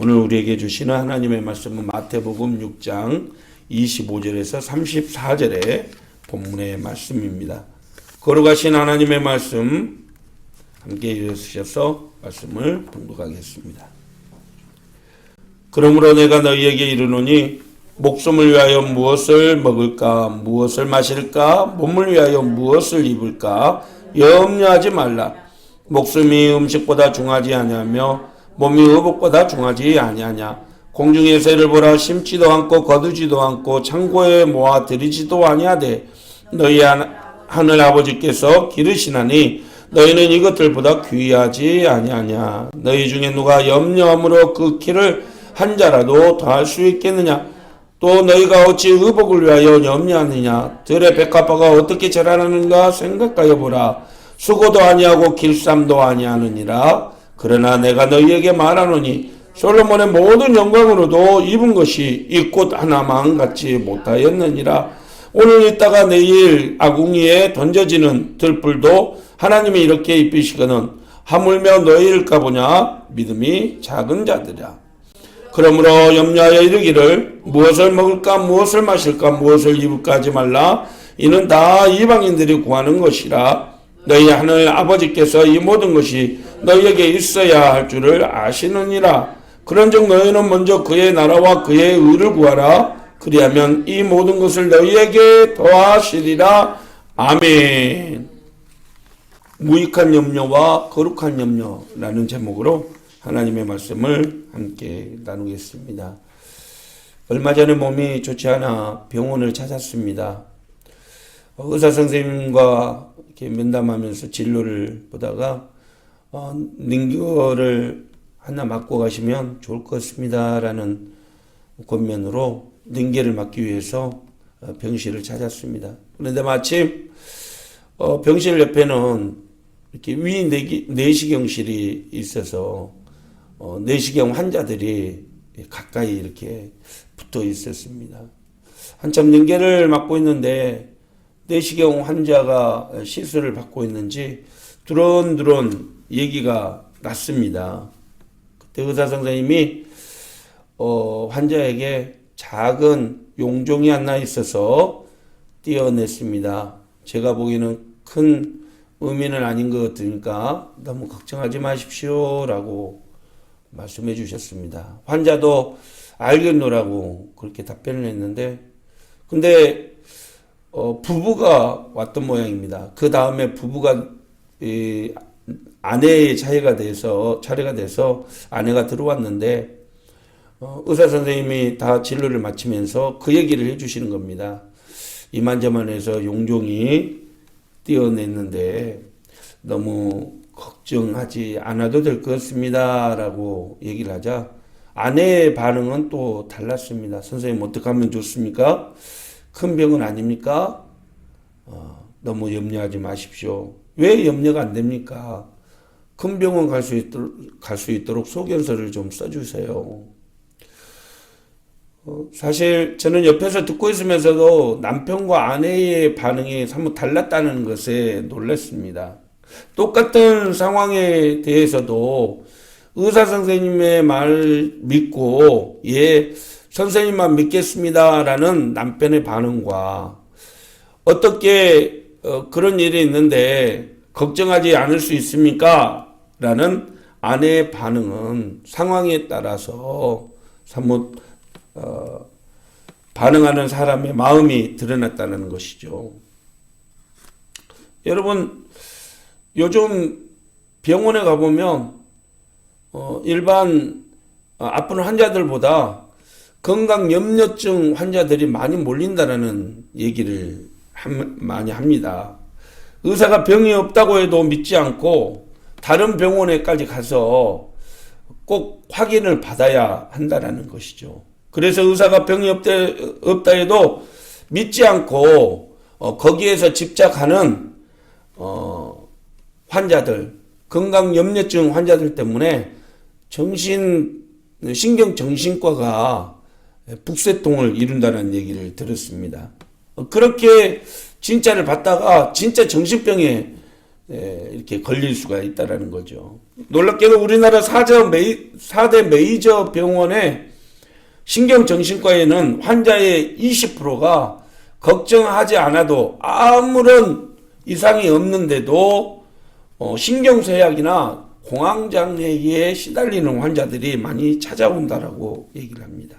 오늘 우리에게 주시는 하나님의 말씀은 마태복음 6장 25절에서 34절의 본문의 말씀입니다. 걸어가신 하나님의 말씀 함께 읽으셔서 말씀을 봉독하겠습니다. 그러므로 내가 너희에게 이르노니 목숨을 위하여 무엇을 먹을까, 무엇을 마실까, 몸을 위하여 무엇을 입을까 염려하지 말라. 목숨이 음식보다 중하지 아니하며 몸이 의복보다 중하지 아니하냐. 공중의 새를 보라. 심지도 않고 거두지도 않고 창고에 모아 들이지도 아니하되 너희 하늘 아버지께서 기르시나니 너희는 이것들보다 귀하지 아니하냐. 너희 중에 누가 염려함으로 그 키를 한 자라도 더할 수 있겠느냐. 또 너희가 어찌 의복을 위하여 염려하느냐. 들의 백합화가 어떻게 자라나는가 생각하여 보라. 수고도 아니하고 길쌈도 아니하느니라. 그러나 내가 너희에게 말하노니 솔로몬의 모든 영광으로도 입은 것이 이 꽃 하나만 갖지 못하였느니라. 오늘 있다가 내일 아궁이에 던져지는 들불도 하나님이 이렇게 입히시거든 하물며 너희일까 보냐. 믿음이 작은 자들이라. 그러므로 염려하여 이르기를 무엇을 먹을까, 무엇을 마실까, 무엇을 입을까 하지 말라. 이는 다 이방인들이 구하는 것이라. 너희 하늘 아버지께서 이 모든 것이 너희에게 있어야 할 줄을 아시느니라. 그런즉 너희는 먼저 그의 나라와 그의 의를 구하라. 그리하면 이 모든 것을 너희에게 더하시리라. 아멘. 무익한 염려와 거룩한 염려라는 제목으로 하나님의 말씀을 함께 나누겠습니다. 얼마 전에 몸이 좋지 않아 병원을 찾았습니다. 의사 선생님과 이렇게 면담하면서 진료를 보다가 링거를 하나 맞고 가시면 좋을 것 같습니다 라는 권면으로 링거를 맞기 위해서 병실을 찾았습니다. 그런데 마침 병실 옆에는 이렇게 위 내시경실이 있어서 내시경 환자들이 가까이 이렇게 붙어 있었습니다. 한참 링거를 맞고 있는데 내시경 환자가 시술을 받고 있는지 두런두런 얘기가 났습니다. 그때 의사 선생님이 환자에게 작은 용종이 하나 있어서 띄어냈습니다. 제가 보기에는 큰 의미는 아닌 것 같으니까 너무 걱정하지 마십시오 라고 말씀해 주셨습니다. 환자도 알겠노라고 그렇게 답변을 했는데 근데 부부가 왔던 모양입니다. 그 다음에 부부가 아내의 차례가 돼서 아내가 들어왔는데 의사 선생님이 다 진료를 마치면서 그 얘기를 해주시는 겁니다. 이만저만해서 용종이 띄어냈는데 너무 걱정하지 않아도 될 것 같습니다 라고 얘기를 하자 아내의 반응은 또 달랐습니다. 선생님 어떻게 하면 좋습니까? 큰 병은 아닙니까? 너무 염려하지 마십시오. 왜 염려가 안 됩니까? 큰 병원 갈 수 있도록 소견서를 좀 써주세요. 사실 저는 옆에서 듣고 있으면서도 남편과 아내의 반응이 사뭇 달랐다는 것에 놀랐습니다. 똑같은 상황에 대해서도 의사 선생님의 말 믿고 선생님만 믿겠습니다 라는 남편의 반응과 어떻게 그런 일이 있는데 걱정하지 않을 수 있습니까? 라는 아내의 반응은 상황에 따라서 사뭇 반응하는 사람의 마음이 드러났다는 것이죠. 여러분 요즘 병원에 가보면 일반 아픈 환자들보다 건강염려증 환자들이 많이 몰린다는 얘기를 많이 합니다. 의사가 병이 없다고 해도 믿지 않고 다른 병원에까지 가서 꼭 확인을 받아야 한다는 것이죠. 그래서 의사가 병이 없다 해도 믿지 않고 거기에서 집착하는 환자들, 건강염려증 환자들 때문에 신경정신과가 북새통을 이룬다는 얘기를 들었습니다. 그렇게 진짜를 받다가 진짜 정신병에 이렇게 걸릴 수가 있다라는 거죠. 놀랍게도 우리나라 4대 메이저 병원의 신경정신과에는 환자의 20%가 걱정하지 않아도 아무런 이상이 없는데도 신경쇠약이나 공황장애에 시달리는 환자들이 많이 찾아온다라고 얘기를 합니다.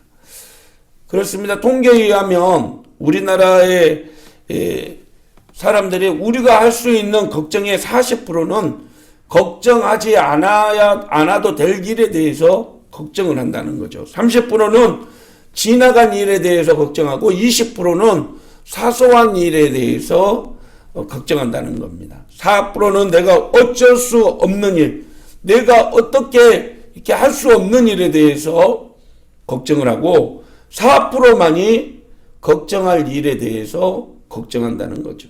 그렇습니다. 통계에 의하면 우리나라의 사람들이 우리가 할 수 있는 걱정의 40%는 걱정하지 않아도 될 일에 대해서 걱정을 한다는 거죠. 30%는 지나간 일에 대해서 걱정하고 20%는 사소한 일에 대해서 걱정한다는 겁니다. 4%는 내가 어쩔 수 없는 일, 내가 어떻게 이렇게 할 수 없는 일에 대해서 걱정을 하고 4%만이 걱정할 일에 대해서 걱정한다는 거죠.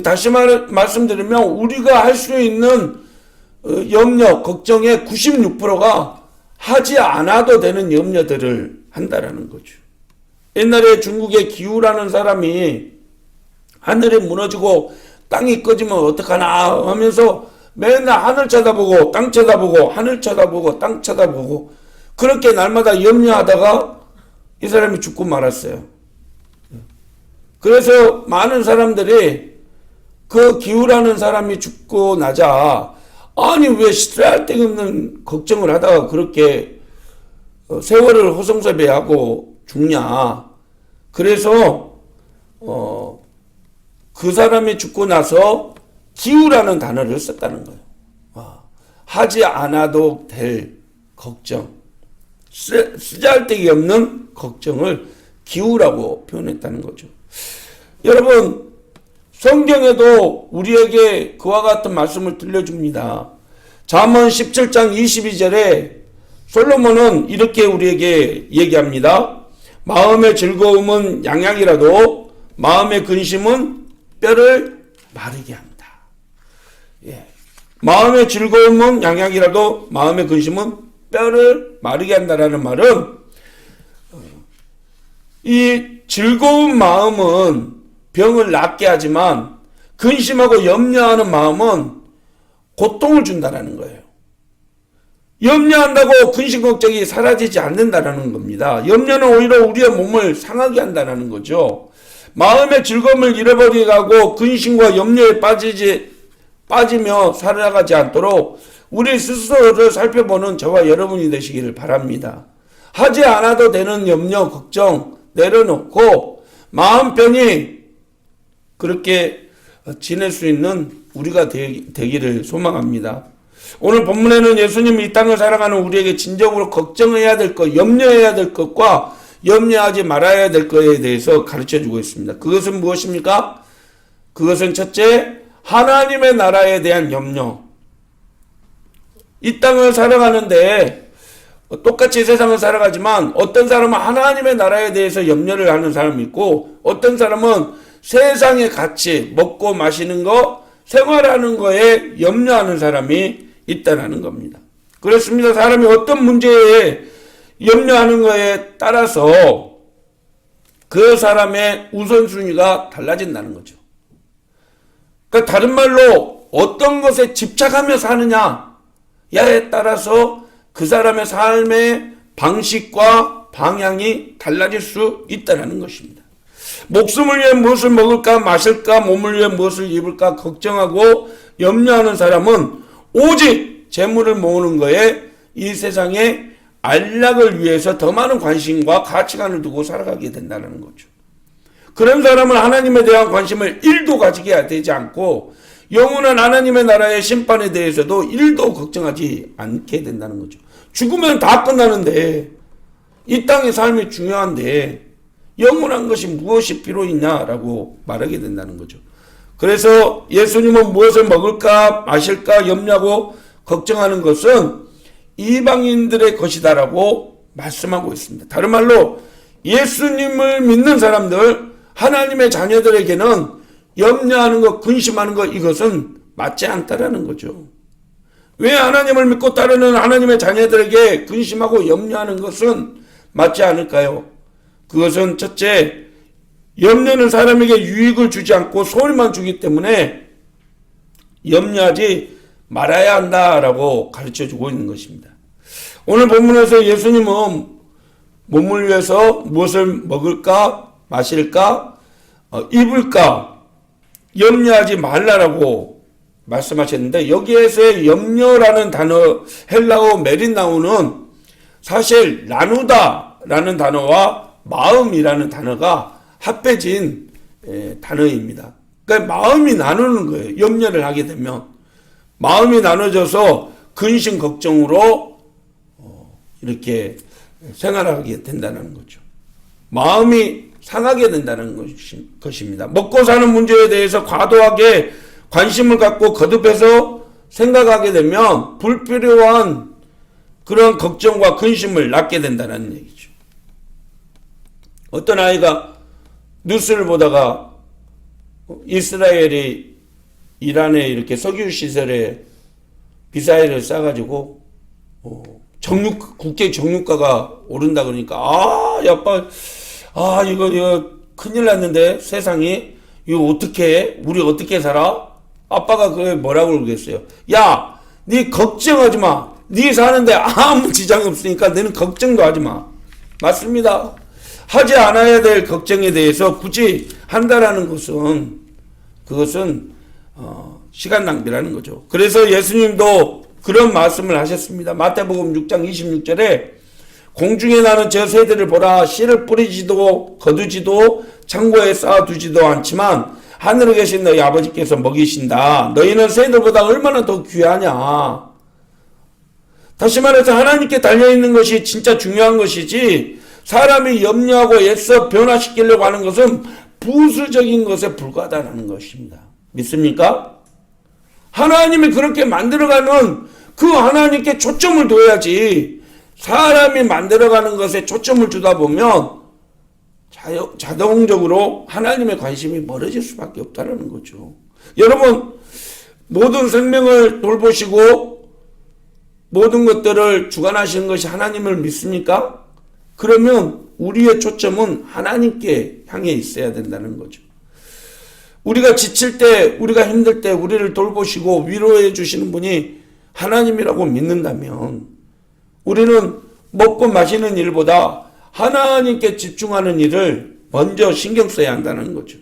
다시 말씀드리면 우리가 할 수 있는 염려, 걱정의 96%가 하지 않아도 되는 염려들을 한다라는 거죠. 옛날에 중국의 기우라는 사람이 하늘이 무너지고 땅이 꺼지면 어떡하나 하면서 맨날 하늘 쳐다보고 땅 쳐다보고 하늘 쳐다보고 땅 쳐다보고 그렇게 날마다 염려하다가 이 사람이 죽고 말았어요. 그래서 많은 사람들이 그 기우라는 사람이 죽고 나자 아니 왜 쓸데없는 걱정을 하다가 그렇게 세월을 허송세배하고 죽냐. 그래서 그 사람이 죽고 나서 기우라는 단어를 썼다는 거예요. 하지 않아도 될 걱정, 쓰잘데기 없는 걱정을 기우라고 표현했다는 거죠. 여러분 성경에도 우리에게 그와 같은 말씀을 들려줍니다. 잠언 17장 22절에 솔로몬은 이렇게 우리에게 얘기합니다. 마음의 즐거움은 양약이라도 마음의 근심은 뼈를 마르게 한다. 마음의 즐거움은 양약이라도 마음의 근심은 뼈를 마르게 한다라는 말은 이 즐거운 마음은 병을 낫게 하지만 근심하고 염려하는 마음은 고통을 준다라는 거예요. 염려한다고 근심 걱정이 사라지지 않는다라는 겁니다. 염려는 오히려 우리의 몸을 상하게 한다라는 거죠. 마음의 즐거움을 잃어버리게 하고 근심과 염려에 빠지며 살아가지 않도록 우리 스스로를 살펴보는 저와 여러분이 되시기를 바랍니다. 하지 않아도 되는 염려, 걱정 내려놓고 마음 편히 그렇게 지낼 수 있는 우리가 되기를 소망합니다. 오늘 본문에는 예수님이 이 땅을 살아가는 우리에게 진정으로 걱정해야 될 것, 염려해야 될 것과 염려하지 말아야 될 것에 대해서 가르쳐주고 있습니다. 그것은 무엇입니까? 그것은 첫째, 하나님의 나라에 대한 염려. 이 땅을 살아가는데 똑같이 세상을 살아가지만 어떤 사람은 하나님의 나라에 대해서 염려를 하는 사람이 있고 어떤 사람은 세상의 가치, 먹고 마시는 거, 생활하는 거에 염려하는 사람이 있다는 겁니다. 그렇습니다. 사람이 어떤 문제에 염려하는 거에 따라서 그 사람의 우선순위가 달라진다는 거죠. 그러니까 다른 말로 어떤 것에 집착하며 사느냐에 따라서 그 사람의 삶의 방식과 방향이 달라질 수 있다는 것입니다. 목숨을 위해 무엇을 먹을까 마실까 몸을 위해 무엇을 입을까 걱정하고 염려하는 사람은 오직 재물을 모으는 거에 이 세상의 안락을 위해서 더 많은 관심과 가치관을 두고 살아가게 된다는 거죠. 그런 사람은 하나님에 대한 관심을 1도 가지게 되지 않고 영원한 하나님의 나라의 심판에 대해서도 1도 걱정하지 않게 된다는 거죠. 죽으면 다 끝나는데 이 땅의 삶이 중요한데 영원한 것이 무엇이 필요 있냐라고 말하게 된다는 거죠. 그래서 예수님은 무엇을 먹을까 마실까 염려하고 걱정하는 것은 이방인들의 것이다라고 말씀하고 있습니다. 다른 말로 예수님을 믿는 사람들, 하나님의 자녀들에게는 염려하는 것, 근심하는 것 이것은 맞지 않다라는 거죠. 왜 하나님을 믿고 따르는 하나님의 자녀들에게 근심하고 염려하는 것은 맞지 않을까요? 그것은 첫째, 염려는 사람에게 유익을 주지 않고 소리만 주기 때문에 염려하지 말아야 한다라고 가르쳐주고 있는 것입니다. 오늘 본문에서 예수님은 몸을 위해서 무엇을 먹을까, 마실까, 입을까 염려하지 말라라고 말씀하셨는데, 여기에서의 염려라는 단어, 헬라어 메린나우는 사실 나누다라는 단어와 마음이라는 단어가 합해진 단어입니다. 그러니까 마음이 나누는 거예요. 염려를 하게 되면 마음이 나눠져서 근심 걱정으로 이렇게 생활하게 된다는 거죠. 마음이 상하게 된다는 것입니다. 먹고 사는 문제에 대해서 과도하게 관심을 갖고 거듭해서 생각하게 되면 불필요한 그런 걱정과 근심을 낳게 된다는 얘기죠. 어떤 아이가 뉴스를 보다가 이스라엘이 이란에 이렇게 석유 시설에 미사일을 쏴가지고 국제 정유가가 오른다 그러니까 이거 큰일 났는데 세상이 이거 어떻게 해? 우리 어떻게 살아? 아빠가 그게 뭐라고 그러겠어요? 야, 네 걱정하지 마. 네 사는데 아무 지장이 없으니까 너는 걱정도 하지 마. 맞습니다. 하지 않아야 될 걱정에 대해서 굳이 한다라는 것은 그것은 시간 낭비라는 거죠. 그래서 예수님도 그런 말씀을 하셨습니다. 마태복음 6장 26절에 공중에 나는 저 새들을 보라. 씨를 뿌리지도 거두지도 창고에 쌓아두지도 않지만 하늘에 계신 너희 아버지께서 먹이신다. 너희는 새들보다 얼마나 더 귀하냐. 다시 말해서 하나님께 달려있는 것이 진짜 중요한 것이지, 사람이 염려하고 애써 변화시키려고 하는 것은 부수적인 것에 불과하다는 것입니다. 믿습니까? 하나님이 그렇게 만들어가는 그 하나님께 초점을 둬야지, 사람이 만들어가는 것에 초점을 주다 보면 자동적으로 하나님의 관심이 멀어질 수밖에 없다는 거죠. 여러분, 모든 생명을 돌보시고 모든 것들을 주관하시는 것이 하나님을 믿습니까? 그러면 우리의 초점은 하나님께 향해 있어야 된다는 거죠. 우리가 지칠 때, 우리가 힘들 때 우리를 돌보시고 위로해 주시는 분이 하나님이라고 믿는다면 우리는 먹고 마시는 일보다 하나님께 집중하는 일을 먼저 신경 써야 한다는 거죠.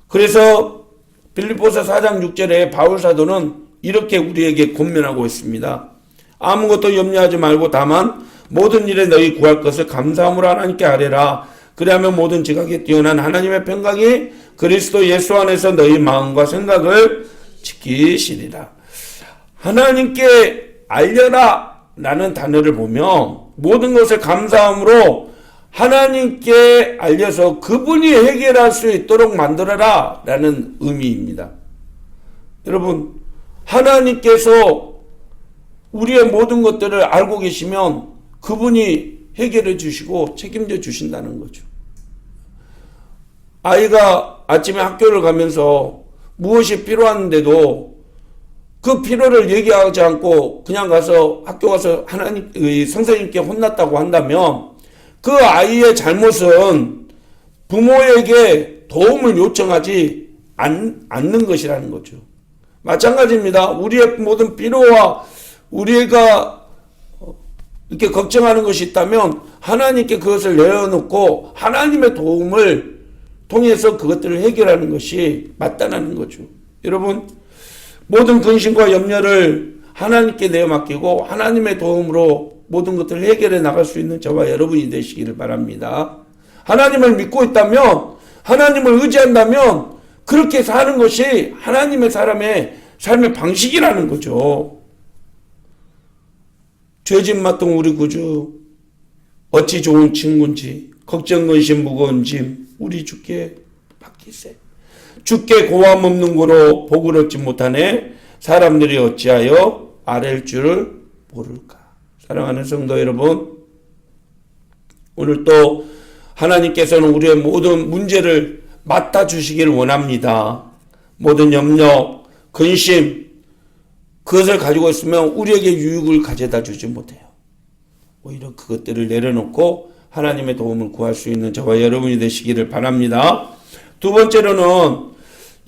그래서 빌립보서 4장 6절에 바울 사도는 이렇게 우리에게 권면하고 있습니다. 아무것도 염려하지 말고 다만 모든 일에 너희 구할 것을 감사함으로 하나님께 아뢰라. 그리하면 모든 지각에 뛰어난 하나님의 평강이 그리스도 예수 안에서 너희 마음과 생각을 지키시리라. 하나님께 알려라 라는 단어를 보면 모든 것을 감사함으로 하나님께 알려서 그분이 해결할 수 있도록 만들어라 라는 의미입니다. 여러분, 하나님께서 우리의 모든 것들을 알고 계시면 그분이 해결해 주시고 책임져 주신다는 거죠. 아이가 아침에 학교를 가면서 무엇이 필요한데도 그 필요를 얘기하지 않고 그냥 가서 학교 가서 선생님께 혼났다고 한다면 그 아이의 잘못은 부모에게 도움을 요청하지 않는 것이라는 거죠. 마찬가지입니다. 우리의 모든 필요와 우리가 이렇게 걱정하는 것이 있다면 하나님께 그것을 내어놓고 하나님의 도움을 통해서 그것들을 해결하는 것이 맞다는 거죠. 여러분, 모든 근심과 염려를 하나님께 내어 맡기고 하나님의 도움으로 모든 것들을 해결해 나갈 수 있는 저와 여러분이 되시기를 바랍니다. 하나님을 믿고 있다면, 하나님을 의지한다면 그렇게 사는 것이 하나님의 사람의 삶의 방식이라는 거죠. 죄짐 맡은 우리 구주 어찌 좋은 친구인지 걱정 근심 무거운 짐 우리 주께 맡기세. 주께 고함 없는 고로 복을 얻지 못하네 사람들이 어찌하여 아랠 줄을 모를까. 사랑하는 성도 여러분, 오늘 또 하나님께서는 우리의 모든 문제를 맡아주시기를 원합니다. 모든 염려, 근심, 그것을 가지고 있으면 우리에게 유익을 가져다 주지 못해요. 오히려 그것들을 내려놓고 하나님의 도움을 구할 수 있는 저와 여러분이 되시기를 바랍니다. 두 번째로는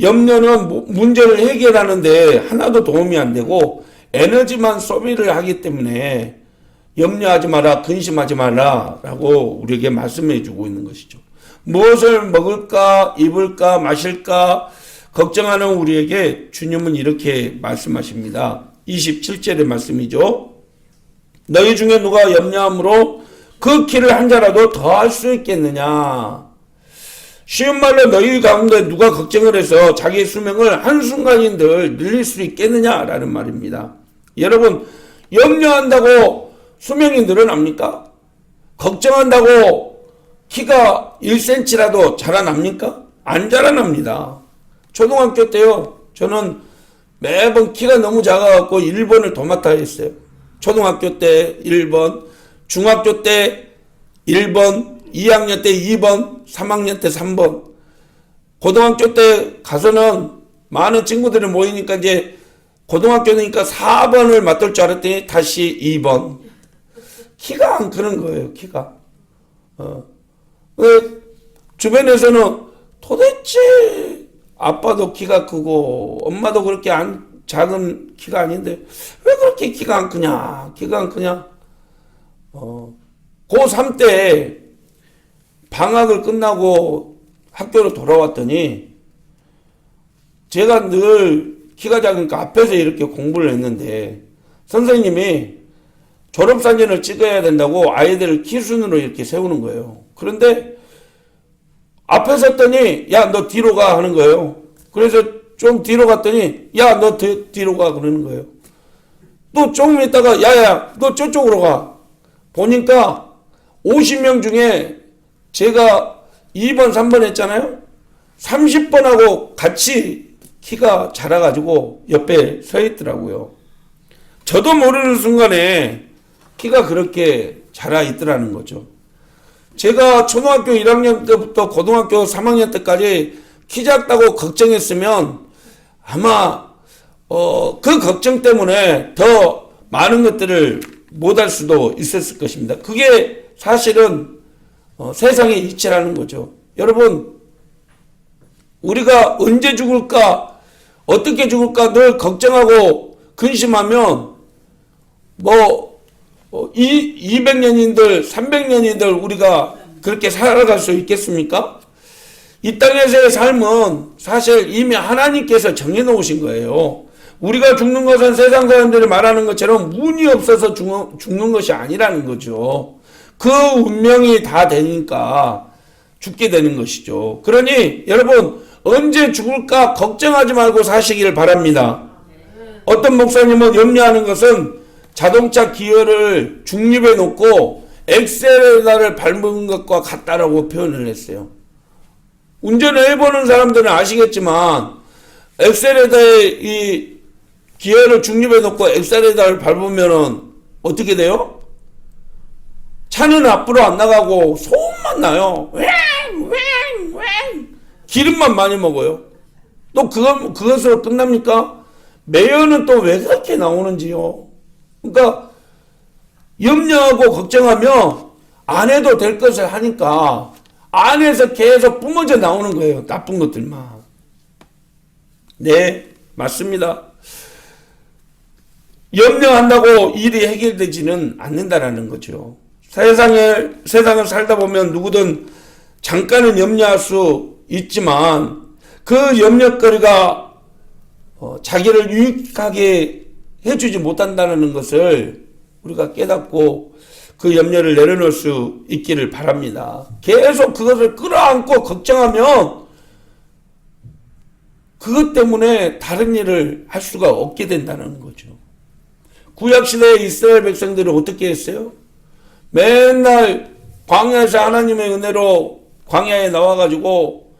염려는 문제를 해결하는데 하나도 도움이 안 되고 에너지만 소비를 하기 때문에 염려하지 마라, 근심하지 마라 라고 우리에게 말씀해 주고 있는 것이죠. 무엇을 먹을까, 입을까, 마실까 걱정하는 우리에게 주님은 이렇게 말씀하십니다. 27절의 말씀이죠. 너희 중에 누가 염려함으로 그 키를 한 자라도 더 할 수 있겠느냐. 쉬운 말로 너희 가운데 누가 걱정을 해서 자기 수명을 한순간인들 늘릴 수 있겠느냐라는 말입니다. 여러분, 염려한다고 수명이 늘어납니까? 걱정한다고 키가 1cm라도 자라납니까? 안 자라납니다. 초등학교 때요, 저는 매번 키가 너무 작아갖고 1번을 도맡아 했어요. 초등학교 때 1번, 중학교 때 1번, 2학년 때 2번, 3학년 때 3번. 고등학교 때 가서는 많은 친구들이 모이니까 이제 고등학교니까 4번을 맡을 줄 알았더니 다시 2번. 키가 안 크는 거예요, 키가. 주변에서는 도대체 아빠도 키가 크고 엄마도 그렇게 작은 키가 아닌데 왜 그렇게 키가 안 크냐, 키가 안 크냐. 고3 때 방학을 끝나고 학교로 돌아왔더니 제가 늘 키가 작으니까 앞에서 이렇게 공부를 했는데 선생님이 졸업사진을 찍어야 된다고 아이들을 키 순으로 이렇게 세우는 거예요. 그런데 앞에 섰더니 야, 너 뒤로 가 하는 거예요. 그래서 좀 뒤로 갔더니 야, 너 뒤로 가 그러는 거예요. 또 조금 있다가 야야, 너 저쪽으로 가. 보니까 50명 중에 제가 2번, 3번 했잖아요. 30번하고 같이 키가 자라가지고 옆에 서 있더라고요. 저도 모르는 순간에 키가 그렇게 자라 있더라는 거죠. 제가 초등학교 1학년 때부터 고등학교 3학년 때까지 키 작다고 걱정했으면 아마 그 걱정 때문에 더 많은 것들을 못할 수도 있었을 것입니다. 그게 사실은 세상의 이치라는 거죠. 여러분, 우리가 언제 죽을까, 어떻게 죽을까 늘 걱정하고 근심하면 200년인들 300년인들 우리가 그렇게 살아갈 수 있겠습니까? 이 땅에서의 삶은 사실 이미 하나님께서 정해놓으신 거예요. 우리가 죽는 것은 세상 사람들이 말하는 것처럼 운이 없어서 죽는 것이 아니라는 거죠. 그 운명이 다 되니까 죽게 되는 것이죠. 그러니 여러분, 언제 죽을까 걱정하지 말고 사시기를 바랍니다. 어떤 목사님은 염려하는 것은 자동차 기어를 중립에 놓고 엑셀레터를 밟은 것과 같다라고 표현을 했어요. 운전을 해보는 사람들은 아시겠지만 엑셀레터에 이 기어를 중립에 놓고 엑셀레터를 밟으면은 어떻게 돼요? 차는 앞으로 안 나가고 소음만 나요. 기름만 많이 먹어요. 또 그것으로 끝납니까? 매연은 또 왜 그렇게 나오는지요. 그러니까 염려하고 걱정하며 안 해도 될 것을 하니까 안에서 계속 뿜어져 나오는 거예요. 나쁜 것들만. 네, 맞습니다. 염려한다고 일이 해결되지는 않는다라는 거죠. 세상을 살다 보면 누구든 잠깐은 염려할 수 있지만 그 염려거리가 자기를 유익하게 해주지 못한다는 것을 우리가 깨닫고 그 염려를 내려놓을 수 있기를 바랍니다. 계속 그것을 끌어안고 걱정하면 그것 때문에 다른 일을 할 수가 없게 된다는 거죠. 구약시대의 이스라엘 백성들은 어떻게 했어요? 맨날 광야에서 하나님의 은혜로 광야에 나와가지고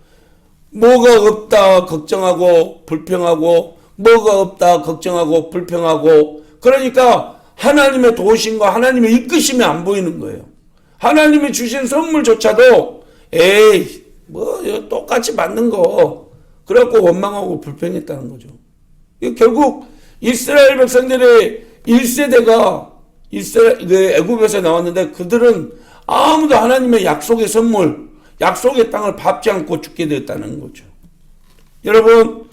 뭐가 없다 걱정하고 불평하고 뭐가 없다 걱정하고 불평하고 그러니까 하나님의 도우심과 하나님의 이끄심이 안 보이는 거예요. 하나님이 주신 선물조차도 에이 뭐 똑같이 받는 거 그래갖고 원망하고 불평했다는 거죠. 결국 이스라엘 백성들의 1세대가 애굽에서 나왔는데 그들은 아무도 하나님의 약속의 선물 약속의 땅을 밟지 않고 죽게 되었다는 거죠. 여러분,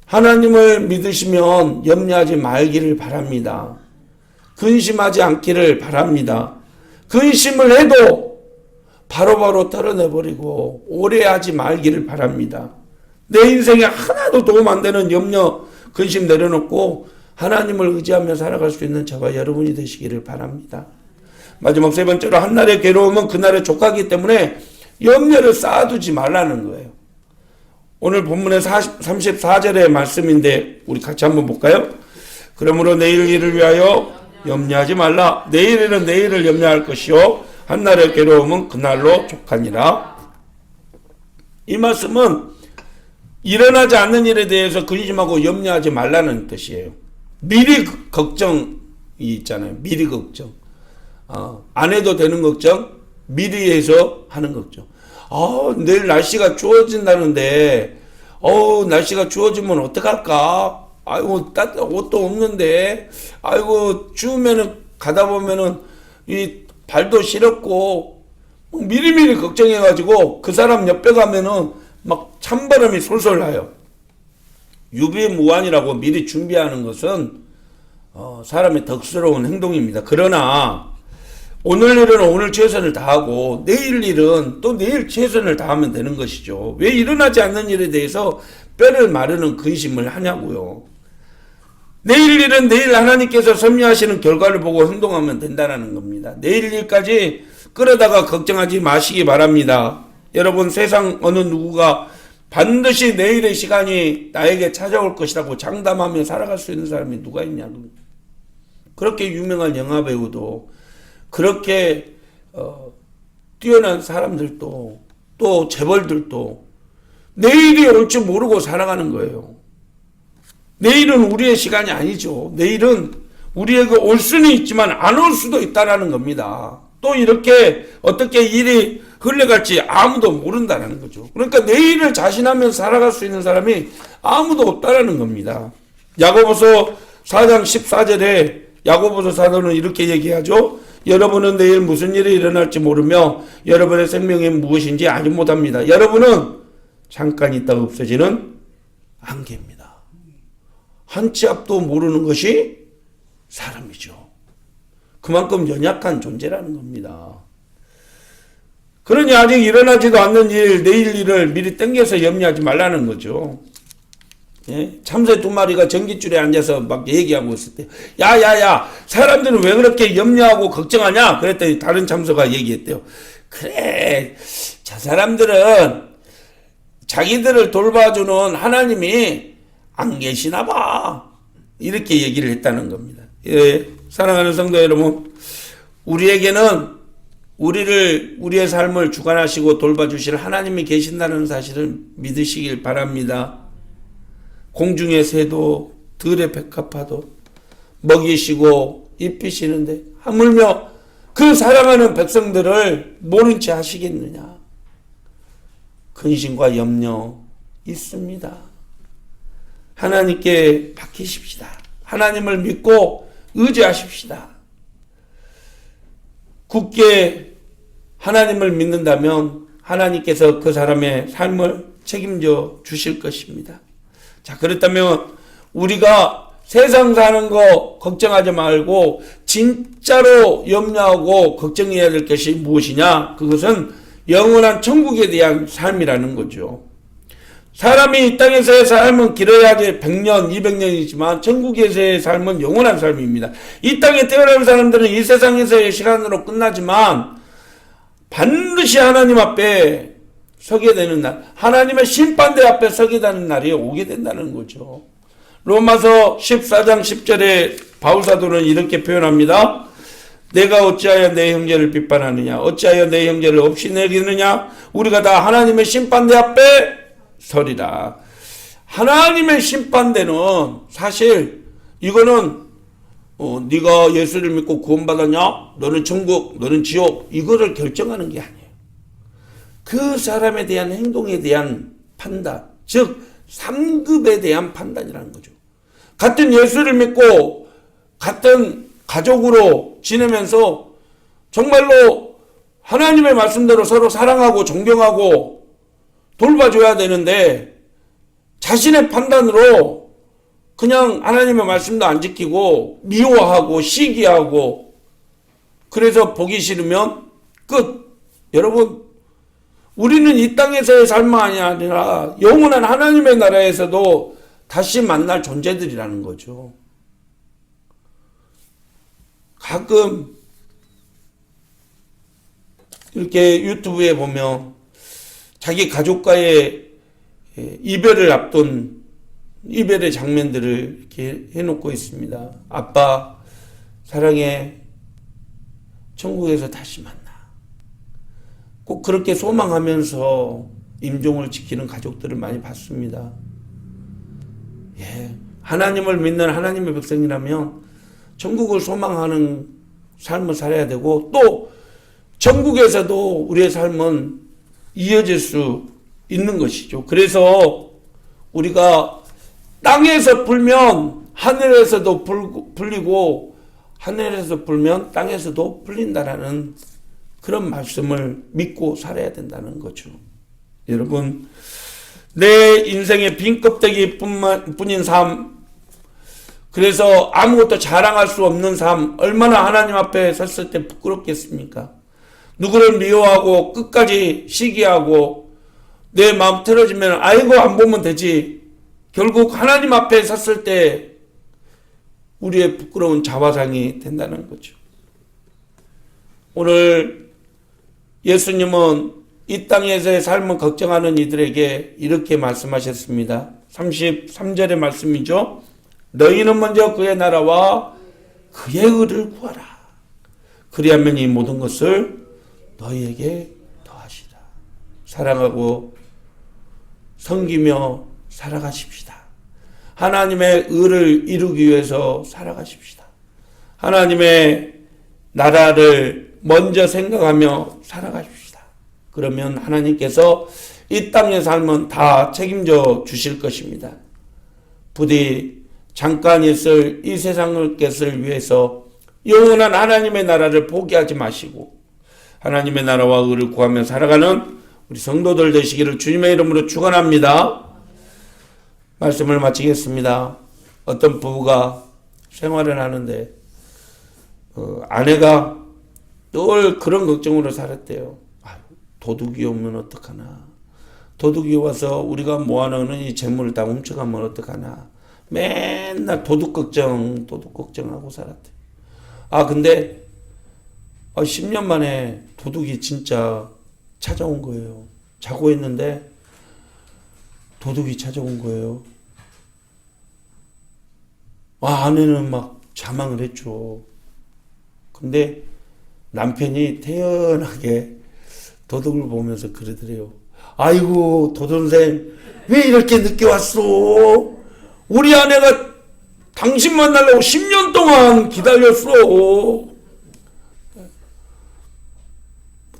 하나님을 믿으시면 염려하지 말기를 바랍니다. 근심하지 않기를 바랍니다. 근심을 해도 바로바로 털어내버리고 오래 하지 말기를 바랍니다. 내 인생에 하나도 도움 안 되는 염려, 근심 내려놓고 하나님을 의지하며 살아갈 수 있는 저와 여러분이 되시기를 바랍니다. 마지막 세 번째로, 한날의 괴로움은 그날의 족하기 때문에 염려를 쌓아두지 말라는 거예요. 오늘 본문의 34절의 말씀인데 우리 같이 한번 볼까요? 그러므로 내일 일을 위하여 염려하지 말라. 내일에는 내일을 염려할 것이요 한날의 괴로움은 그날로 족하니라. 이 말씀은 일어나지 않는 일에 대해서 근심하고 염려하지 말라는 뜻이에요. 미리 걱정이 있잖아요. 미리 걱정. 안 해도 되는 걱정, 미리 해서 하는 걱정. 내일 날씨가 추워진다는데, 날씨가 추워지면 어떡할까? 아이고, 옷도 없는데, 아이고, 추우면은, 가다 보면은, 이 발도 시렵고, 미리미리 걱정해가지고, 그 사람 옆에 가면은, 막 찬바람이 솔솔 나요. 유비무환이라고 미리 준비하는 것은, 사람의 덕스러운 행동입니다. 그러나, 오늘 일은 오늘 최선을 다하고 내일 일은 또 내일 최선을 다하면 되는 것이죠. 왜 일어나지 않는 일에 대해서 뼈를 마르는 근심을 하냐고요. 내일 일은 내일 하나님께서 섭리하시는 결과를 보고 행동하면 된다는 겁니다. 내일 일까지 끌어다가 걱정하지 마시기 바랍니다. 여러분, 세상 어느 누구가 반드시 내일의 시간이 나에게 찾아올 것이라고 장담하며 살아갈 수 있는 사람이 누가 있냐고. 그렇게 유명한 영화배우도, 그렇게 뛰어난 사람들도, 또 재벌들도 내일이 올 줄 모르고 살아가는 거예요. 내일은 우리의 시간이 아니죠. 내일은 우리에게 올 수는 있지만 안 올 수도 있다는 겁니다. 또 이렇게 어떻게 일이 흘러갈지 아무도 모른다는 거죠. 그러니까 내일을 자신하면서 살아갈 수 있는 사람이 아무도 없다는 겁니다. 야고보서 4장 14절에 야고보서 사도는 이렇게 얘기하죠. 여러분은 내일 무슨 일이 일어날지 모르며 여러분의 생명이 무엇인지 알지 못합니다. 여러분은 잠깐 있다가 없어지는 안개입니다. 한 치 앞도 모르는 것이 사람이죠. 그만큼 연약한 존재라는 겁니다. 그러니 아직 일어나지도 않는 일, 내일 일을 미리 땡겨서 염려하지 말라는 거죠. 예? 참새 2마리가 전깃줄에 앉아서 막 얘기하고 있을 때, 야야야, 사람들은 왜 그렇게 염려하고 걱정하냐? 그랬더니 다른 참새가 얘기했대요. 그래, 저 사람들은 자기들을 돌봐주는 하나님이 안 계시나 봐. 이렇게 얘기를 했다는 겁니다. 예, 사랑하는 성도 여러분, 우리에게는 우리의 삶을 주관하시고 돌봐주실 하나님이 계신다는 사실을 믿으시길 바랍니다. 공중의 새도 들의 백합화도 먹이시고 입히시는데 하물며 그 사랑하는 백성들을 모른 채 하시겠느냐. 근심과 염려 있습니다. 하나님께 맡기십시다. 하나님을 믿고 의지하십시다. 굳게 하나님을 믿는다면 하나님께서 그 사람의 삶을 책임져 주실 것입니다. 자, 그렇다면 우리가 세상 사는 거 걱정하지 말고 진짜로 염려하고 걱정해야 될 것이 무엇이냐? 그것은 영원한 천국에 대한 삶이라는 거죠. 사람이 이 땅에서의 삶은 길어야지 100년, 200년이지만 천국에서의 삶은 영원한 삶입니다. 이 땅에 태어난 사람들은 이 세상에서의 시간으로 끝나지만 반드시 하나님 앞에 서게 되는 날, 하나님의 심판대 앞에 서게 되는 날이 오게 된다는 거죠. 로마서 14장 10절에 바울사도는 이렇게 표현합니다. 내가 어찌하여 내 형제를 비판하느냐? 어찌하여 내 형제를 없이 내리느냐? 우리가 다 하나님의 심판대 앞에 서리라. 하나님의 심판대는 사실 이거는 네가 예수를 믿고 구원받았냐? 너는 천국, 너는 지옥, 이거를 결정하는 게 아니에요. 그 사람에 대한 행동에 대한 판단, 즉 3급에 대한 판단이라는 거죠. 같은 예수를 믿고 같은 가족으로 지내면서 정말로 하나님의 말씀대로 서로 사랑하고 존경하고 돌봐줘야 되는데 자신의 판단으로 그냥 하나님의 말씀도 안 지키고 미워하고 시기하고 그래서 보기 싫으면 끝. 여러분, 우리는 이 땅에서의 삶만이 아니라 영원한 하나님의 나라에서도 다시 만날 존재들이라는 거죠. 가끔 이렇게 유튜브에 보면 자기 가족과의 이별을 앞둔 이별의 장면들을 이렇게 해놓고 있습니다. 아빠 사랑해, 천국에서 다시 만나. 꼭 그렇게 소망하면서 임종을 지키는 가족들을 많이 봤습니다. 예, 하나님을 믿는 하나님의 백성이라면 천국을 소망하는 삶을 살아야 되고, 또 천국에서도 우리의 삶은 이어질 수 있는 것이죠. 그래서 우리가 땅에서 불면 하늘에서도 불리고 하늘에서 불면 땅에서도 불린다라는 그런 말씀을 믿고 살아야 된다는 거죠. 여러분, 내 인생의 빈 껍데기 뿐인 삶, 그래서 아무것도 자랑할 수 없는 삶, 얼마나 하나님 앞에 섰을 때 부끄럽겠습니까? 누구를 미워하고 끝까지 시기하고 내 마음 틀어지면 아이고 안 보면 되지. 결국 하나님 앞에 섰을 때 우리의 부끄러운 자화상이 된다는 거죠. 오늘 예수님은 이 땅에서의 삶을 걱정하는 이들에게 이렇게 말씀하셨습니다. 33절의 말씀이죠. 너희는 먼저 그의 나라와 그의 의를 구하라. 그리하면 이 모든 것을 너희에게 더하시라. 사랑하고 섬기며 살아가십시다. 하나님의 의를 이루기 위해서 살아가십시다. 하나님의 나라를 먼저 생각하며 살아가십시다. 그러면 하나님께서 이 땅의 삶은 다 책임져 주실 것입니다. 부디 잠깐 있을 이 세상을 것을 위해서 영원한 하나님의 나라를 포기하지 마시고 하나님의 나라와 의를 구하며 살아가는 우리 성도들 되시기를 주님의 이름으로 축원합니다. 말씀을 마치겠습니다. 어떤 부부가 생활을 하는데 아내가 늘 그런 걱정으로 살았대요. 도둑이 오면 어떡하나. 도둑이 와서 우리가 모아놓은 이 재물을 다 훔쳐가면 어떡하나. 맨날 도둑 걱정하고 살았대요. 근데 10년 만에 도둑이 진짜 찾아온 거예요. 자고 있는데 도둑이 찾아온 거예요. 아내는 막 자망을 했죠. 근데 남편이 태연하게 도둑을 보면서 그러더래요. 아이고 도돈생 왜 이렇게 늦게 왔어? 우리 아내가 당신 만나려고 10년 동안 기다렸어.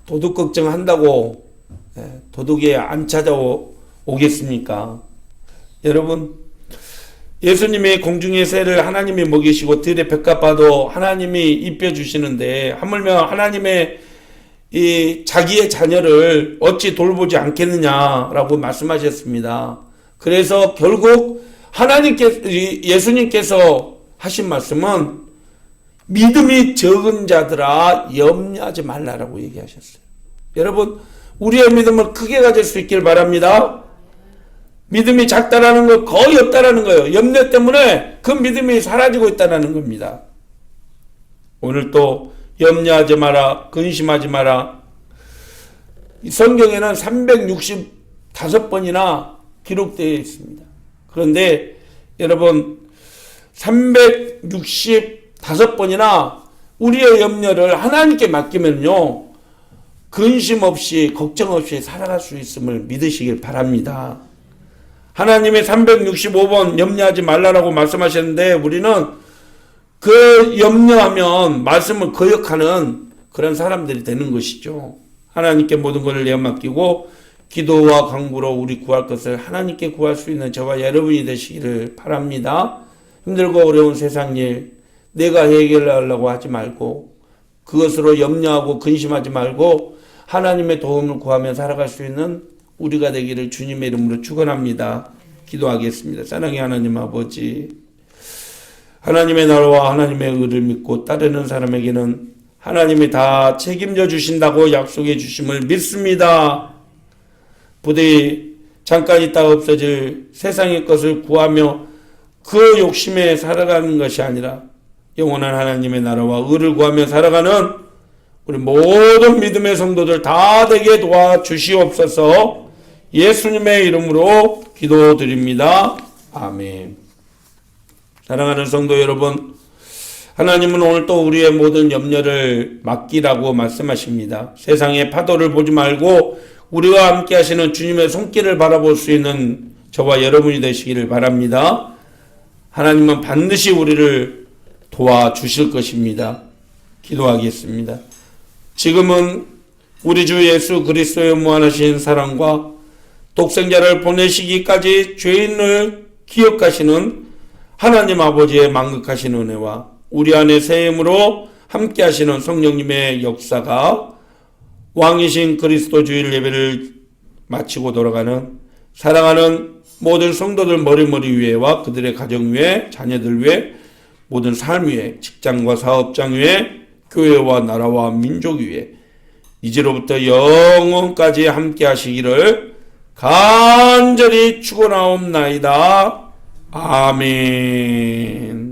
도둑 걱정한다고 도둑이 안 찾아오겠습니까? 여러분, 예수님의 공중의 새를 하나님이 먹이시고 들의 볏값봐도 하나님이 입혀주시는데 하물며 하나님의 이 자기의 자녀를 어찌 돌보지 않겠느냐라고 말씀하셨습니다. 그래서 결국 예수님께서 하신 말씀은 믿음이 적은 자들아 염려하지 말라라고 얘기하셨어요. 여러분, 우리의 믿음을 크게 가질 수 있길 바랍니다. 믿음이 작다라는 거 거의 없다라는 거예요. 염려 때문에 그 믿음이 사라지고 있다는 겁니다. 오늘 또 염려하지 마라, 근심하지 마라. 성경에는 365번이나 기록되어 있습니다. 그런데 여러분 365번이나 우리의 염려를 하나님께 맡기면요 근심 없이 걱정 없이 살아갈 수 있음을 믿으시길 바랍니다. 하나님의 365번 염려하지 말라라고 말씀하셨는데 우리는 그 염려하면 말씀을 거역하는 그런 사람들이 되는 것이죠. 하나님께 모든 것을 내어맡기고 기도와 간구로 우리 구할 것을 하나님께 구할 수 있는 저와 여러분이 되시기를 바랍니다. 힘들고 어려운 세상 일 내가 해결하려고 하지 말고 그것으로 염려하고 근심하지 말고 하나님의 도움을 구하며 살아갈 수 있는 우리가 되기를 주님의 이름으로 축원합니다. 기도하겠습니다. 사랑의 하나님 아버지, 하나님의 나라와 하나님의 의를 믿고 따르는 사람에게는 하나님이 다 책임져 주신다고 약속해 주심을 믿습니다. 부디 잠깐 있다가 없어질 세상의 것을 구하며 그 욕심에 살아가는 것이 아니라 영원한 하나님의 나라와 의를 구하며 살아가는 우리 모든 믿음의 성도들 다 되게 도와주시옵소서. 예수님의 이름으로 기도드립니다. 아멘. 사랑하는 성도 여러분, 하나님은 오늘 또 우리의 모든 염려를 맡기라고 말씀하십니다. 세상의 파도를 보지 말고 우리와 함께 하시는 주님의 손길을 바라볼 수 있는 저와 여러분이 되시기를 바랍니다. 하나님은 반드시 우리를 도와주실 것입니다. 기도하겠습니다. 지금은 우리 주 예수 그리스도의 무한하신 사랑과 독생자를 보내시기까지 죄인을 기억하시는 하나님 아버지의 만극하신 은혜와 우리 안에 새 힘으로 함께 하시는 성령님의 역사가 왕이신 그리스도 주일 예배를 마치고 돌아가는 사랑하는 모든 성도들 머리머리 위에와 그들의 가정 위에, 자녀들 위에, 모든 삶 위에, 직장과 사업장 위에, 교회와 나라와 민족 위에 이제로부터 영원까지 함께 하시기를 간절히 축원하옵나이다. 아멘.